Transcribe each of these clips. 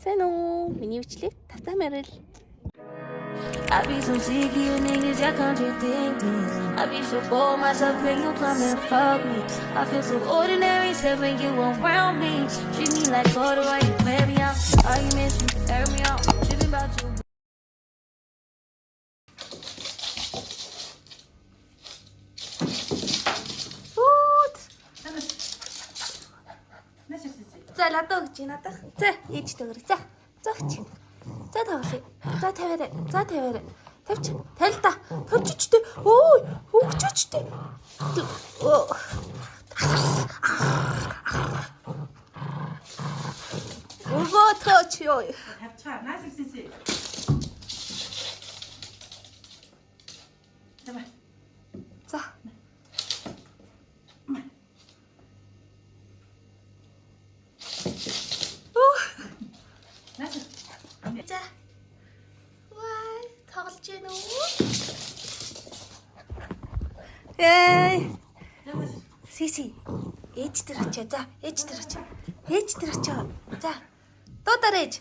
Сайн уу? Миний бичлэг Тата Мэрил. I be so sick of you niggas, y'all contradicting. I be so bold myself when you come and fuck me. I feel so ordinary, except when you around me. Treat me like water while you play me out. Arguments, you air me out. Tripping about you. Food. За ладоо гэж надах. За ээжтэйгээр. За. Зогч. За тавлаа. За тавиарай. За тавиарай. Тавьч. Тавил та. Тавьчичтэй. Өө, хөвгчөөчтэй. Ого тооч ёо. Тавьчаа. Наас ихсэнсэ. Давай. За. Наас. За. Вай, тоглож гэнэ үү? Сиси. Ээж тэр очоо. За, ээж тэр очоо. Ээж тэр очоо. За. Дуудаар ээж.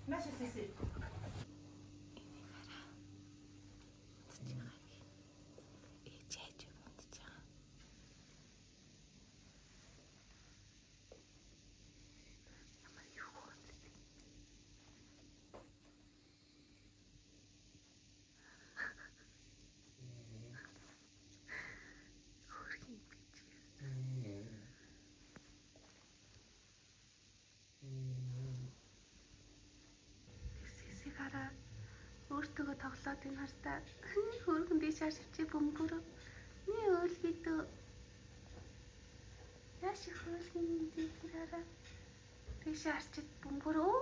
Наас ихсэнсэ. Сигара өөртөө тоглоод энэ хартаа хөөргөн дэшаа шивчээ бөмбөрөөний өөлгийдөө яаш их хөөлгөн дээрээ дэшаа арчид бөмбөрөө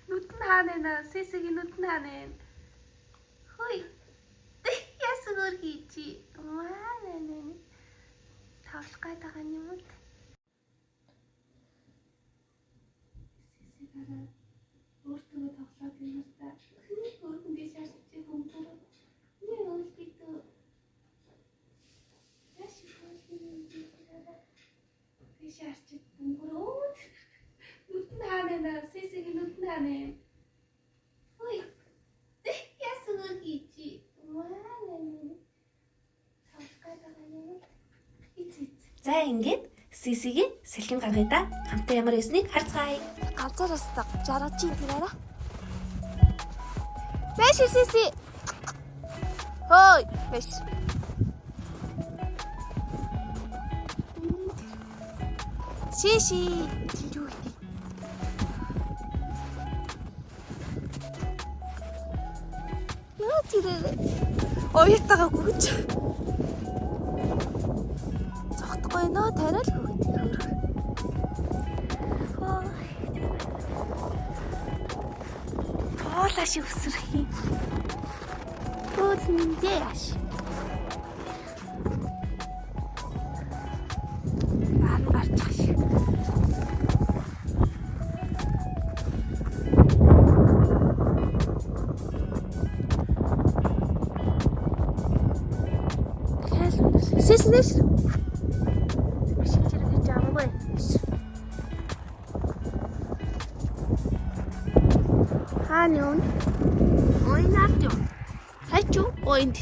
нүд нь хаана сесигийн нүд нь хаана хөөе яс хөөргийчи маа тоглох гээд байгаа юм уу сесигара өөртөө тоглоод энэ хартаа хөөргөн дэшаа шивчээ бөмбөрөөний өөлгийдөө яаш их хөөлгөн дээрээ дэшаа арчид бөмбөрөө нүд нь хаана сесигийн нүд нь хаана хөөе яс хөөргийчи маа тоглох гээд байгаа юм уу За ингээд Сисигийн сэлхэн гаргая да. Хамтаа ямар ясныг харцгаая. Ганцаараас жаргаж ийн тэрээрээ. Бэш Сиси. Хөөй, бэш. Сиси, юу вэ? Яа тэрээрээ. Оётойгоо гүж. Зогтохгүй нөө тариал хөөд хөрх. Хоолаш өсрөх юм. Хөөдөндөө яаш. Гарч. Сис. Ханиун ойнаад юу хайчуу ойнд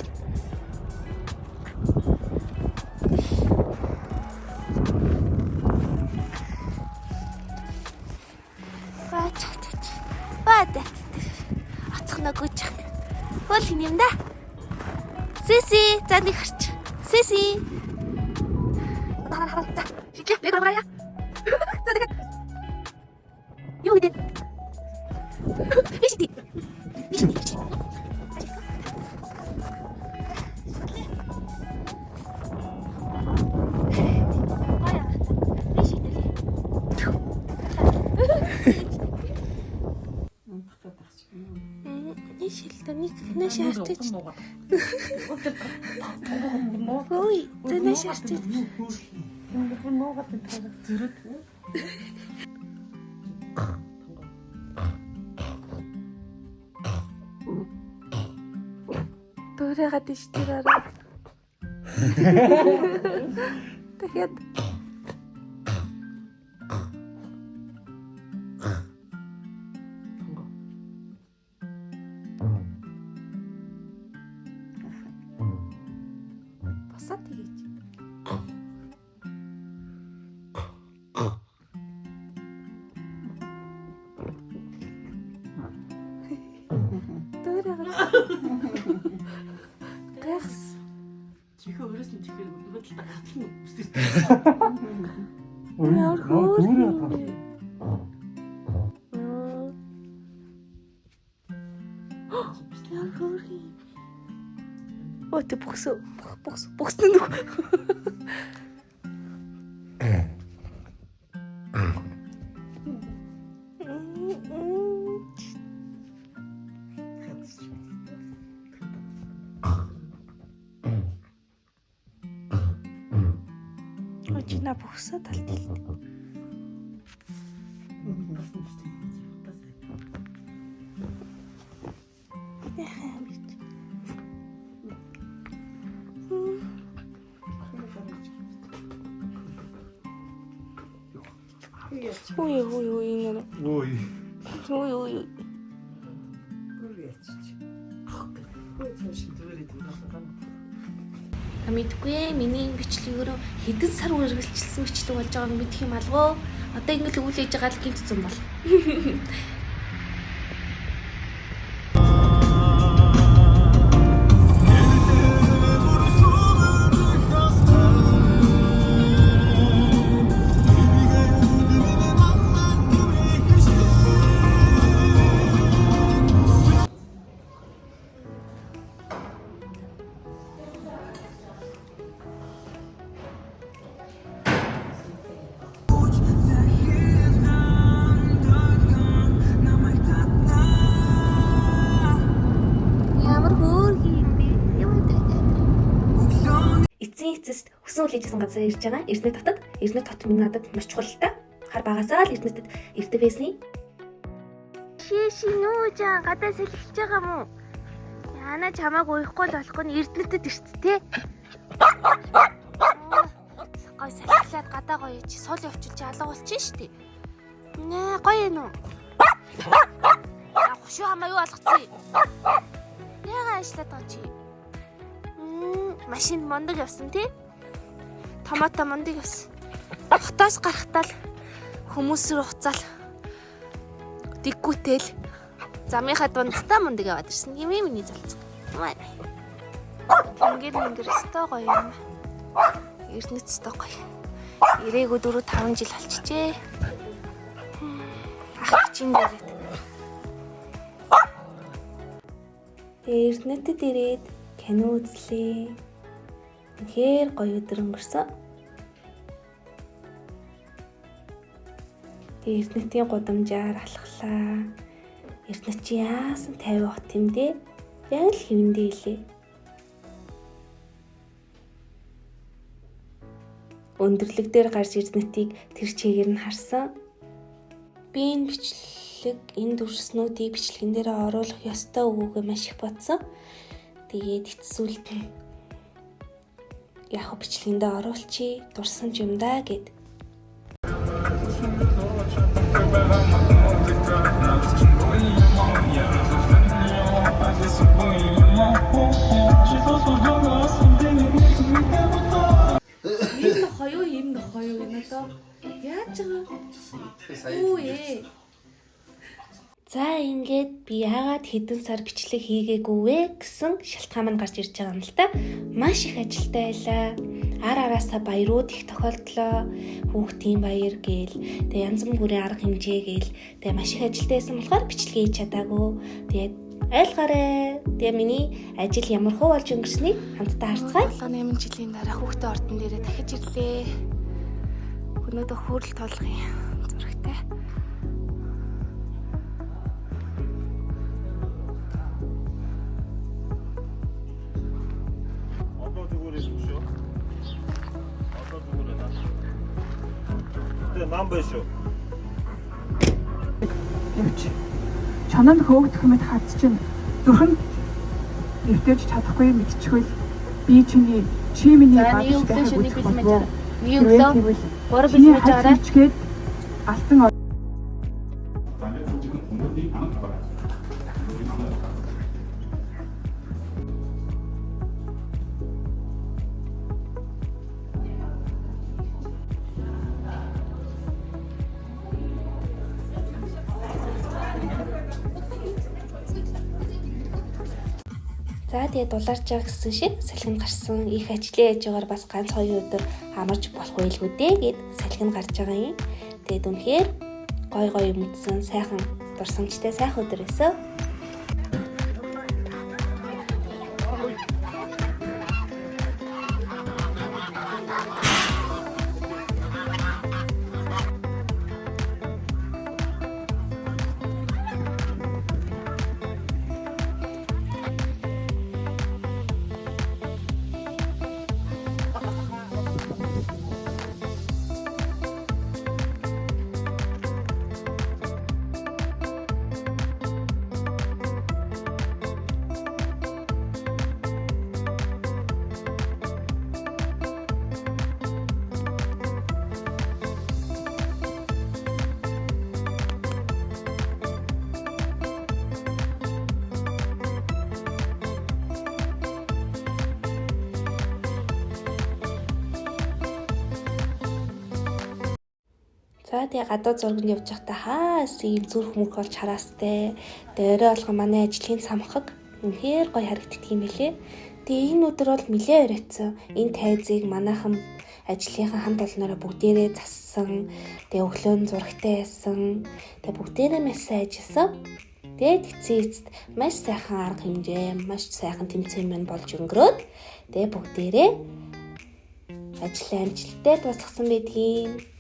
баач ацхна гүйж хөл хин юм да сиси за нэг харч сиси за шиглээ нэг аваая за нэг юу гэдэг Ишти. Ишилтэник нэшэртэж. Ой, тэnéшэртэж. Дөрөөгд иштерээрээ. Тэгэхэд Гайхс. Чихээ өрөөс нь чихээ нөгөө талаа гатын үсэр. Яар хөөр юм бэ? Яар хөөр юм. Өө тэ бокс нүг. Очина боксоо талтал. Ой ингээм. Ой. Ой. Мэдгүй миний бичлэгөөр хэдэн сар үргэлжилсэн бичлэг болж байгааг мэдэх юм алгоо. Одоо ингэж үйл ээж байгаа л гинт зүм бол. Эцэст өсөн үлээжсэн газар ирж байгаа. Эрдэнэ татад. Эрдэнэ тот минь надад маш чухал л та. Хар багасаа л эрдэнэтэд ирдэг байсан. Шиши нүүжан гадаа сэлгэж байгаа мó. Яна чамааг уухгүй л болохгүй нь эрдэнэтэд ирц тээ. Гой салхилаад гадаа гоё чи сул явчих чи алга болчих штий. Нэ гоё юм уу? Я хушуу хамаа юу алгацъя? Яга ажиллаад байгаа чи? Машин мондог явсан тий? Томато мондог явсан. Хотоос гарахтаа л хүмүүс рүү уцаал. Диггүүтэл замынхаа дундтаа мондог яваад ирсэн. Юм миний залцсан. Маа. Тэнгэр өстой гоё юм. Эрдэнэт өстой гоё. Ирээгөө 4-5 жил болчихжээ. Ах чинь дээрээ. Эрдэнэтэд ирээд кино үзлээ. Үнэхээр гоё өдөр өнгөрсөн. Эрдэнэтийн гудамжаар алхлаа. Эрдэнэт чи яасан 50 хот юм дээ? Яг л хэвэндээ илээ. Өндөрлөг дээр гарч эрдэнэтийг тэр чигээр нь харсан. Би энэ бичлэг, энэ дүрснүүдийг бичлэгэн дээр оруулах ёстой өгөөгээ маш их бодсон. Тэгээд эцсүүлд нь яг бичлэгэндээ оруулчи дурсан юм да гэд. Ийм нохоо надаа яаж байгаа? Үе. За ингээд би яагаад хэдэн сар бичлэг хийгээгүй вэ гэсэн шалтгаан мань гарч ирж байгаа юм л та. Маш их ажилтай байлаа. Араасаа баярууд их тохиолдлоо. Хүүхдийн баяр гээл, тэгээ янз бүрийн арга хэмжээ гээл, тэгээ маш их ажилтай байсан болохоор бичлэгээ хийж чадаагүй. Тэгээд айлгаарай. Тэгээ миний ажил ямар хөө болж өнгөрснийг хамтдаа харцгаая. 7-8 жилийн дараа хүүхдээ ордон дээрээ дахиж ирлээ. Өнөөдөр хөөрөл тоолгын зурагтай. Нам байшгүй. Явж. Чананд хөөгдөх юмд хаац чинь зүрхэнд нэвтэж чадахгүй мэдчихвэл би чи миний багш байхыг үзэх болов. Юу өглөө? Гур бил хийж байгаарай. Чигээд алсан За тэгээд дулаарч байгаа гэсэн шиг салхинд гарсан их ажлын яжгаар бас ганц 2 өдөр амарч болох байлгүй дээ гэд салхинд гарч байгаа юм. Тэгээд үнэхээр гой мэдсэн сайхан дурсамжтай сайхан өдөр байсан. За тэгээ гадаад зурганд явж байхдаа хаас ийм зүрх мөрх болж хараастай. Тэгээ орой болгон манай ажлын самхаг үнэхээр гоё харагддаг юм билэ. Тэгээ энэ өдөр бол нэлээ оройтсон. Энэ тайзыг манайхан ажлынхаа хамт олноороо бүгдээрээ зассан. Тэгээ өглөө нь зурагтай байсан. Тэгээ бүгдээрээ маш сайн ажилласан. Тэгээд эцээст маш сайхан арга хэмжээ, маш сайхан тэмцээн маань болж өнгөрөөд тэгээ бүгдээрээ ажлаа амжилттай дуусгасан байдгийг.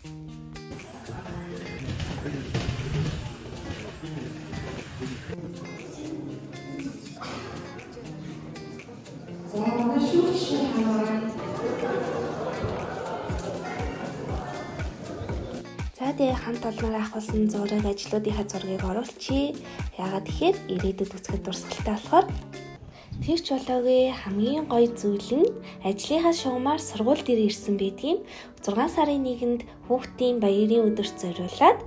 За тэгээ хамт олноор авахулсан зураг ажлуудынхаа зургийг оруулчихъя. Яагаад тэгэхээр ирээдүйд үзэхэд дурсгалтай болохоор. Тэр ч болоогүй хамгийн гоё зүйл нь ажлынхаа шугамар сургууль дээр ирсэн байдгийн 6 сарын 1-нд хүүхдийн баярын өдөрт зориулаад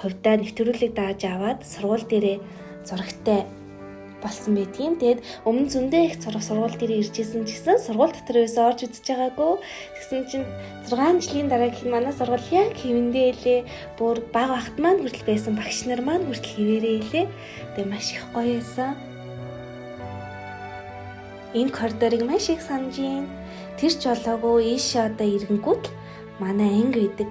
хувьдаа нэвтрүүлэг дааж аваад сургууль дээрээ зурагтай болсон байдгийн. Тэгээд өмнө зөндөө их сургууль дээр иржсэн ч гэсэн сургууль дотор юусаа орж үзэж байгаагүй. Тэгсэн чинь 6 жилийн дараагийн манай сургууль яг хэвэндээ илээ. Бүр бага багт маань хүртэл байсан багш нар маань хүртэл хэвээрээ илээ. Тэгээд маш их гоё байсан. Энэ коридорыг маш их санаж байна. Тэр ч болоогүй ийшээ одоо ирэнгүүт манай анги байдаг.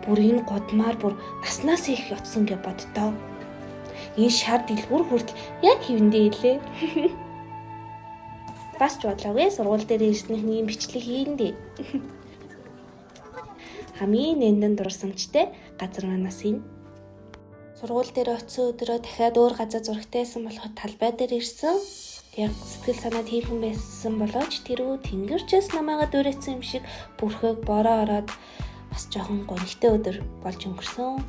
Бүр энэ годмаар бүр наснаас их ятсан гэж боддоо. Энэ шар дэлгүүр хүртэл яг хэвэндээ илээ. Бас ч бодлоогүй сургууль дээр ирснийхний юм бичлэг хийндээ. Хамгийн нэнтэн дурсамжтай газар манаас энэ. Сургууль дээр очисон өдрөө дахиад өөр газар зурагтайсан болоход талбай дээр ирсэн. Яг сэтгэл санаа тийхэн байсан болооч тэрүү тэнгэрчээс намайгаа дүүрээсэн юм шиг бүрхэг бороо ороод бас жоохон гонигтай өдөр болж өнгөрсөн.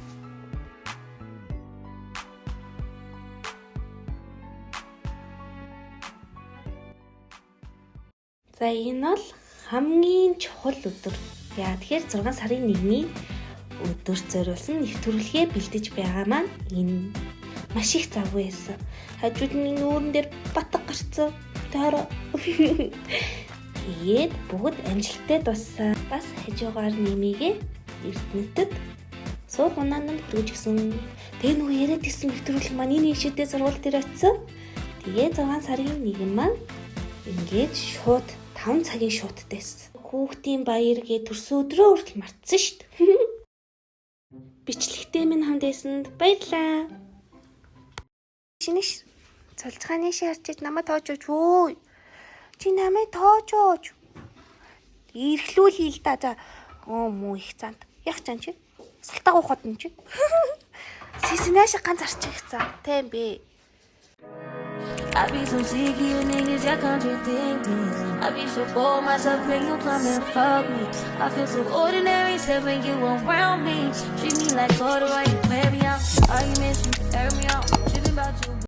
За энэ бол хамгийн чухал өдөр. Яа тэгэхээр 6 сарын 1-ний өдөрт зориулсан нэвтрүүлгээ бэлдэж байгаа маань энэ маш их завгүй байсан. Хажууд нь нүүрэн дээр батг гарцсан. Таараа. Тэгээд бүгд амжилттай дуссан. Бас хажуугаар нэмийгээ Эрдэнэтэд сууд унаанд хүргэж гисэн. Тэгээ нөгөө яриад гисэн нэвтрүүлэг маань энэ ишүүдээ сургууль дээр очисон. Тэгээ 6 сарын 1 маань ингээд шууд 5 цагийн шуудтайсэн. Хүүхдийн баяр гээ төрсөн өдрөө хүртэл мартсан шүү дээ. Бичлэгтэй минь хамт байсанд баярлалаа. Шинэш цолцгааны шаарчиж намайг тоож өө. Чи намайг тоож өөж. Ирхлүүл да. За муу их цаанд. Яг чан чи. Салтаа гоохот нь чи. Сисинаш ганц арчих цаа. Тэм бэ. I be so sick of you niggas, y'all contradicting. I be so bored myself when you come and fuck me. I feel so ordinary, except when you around me. Treat me like water while you wear me out. Arguments, you air me out. Tripping about you.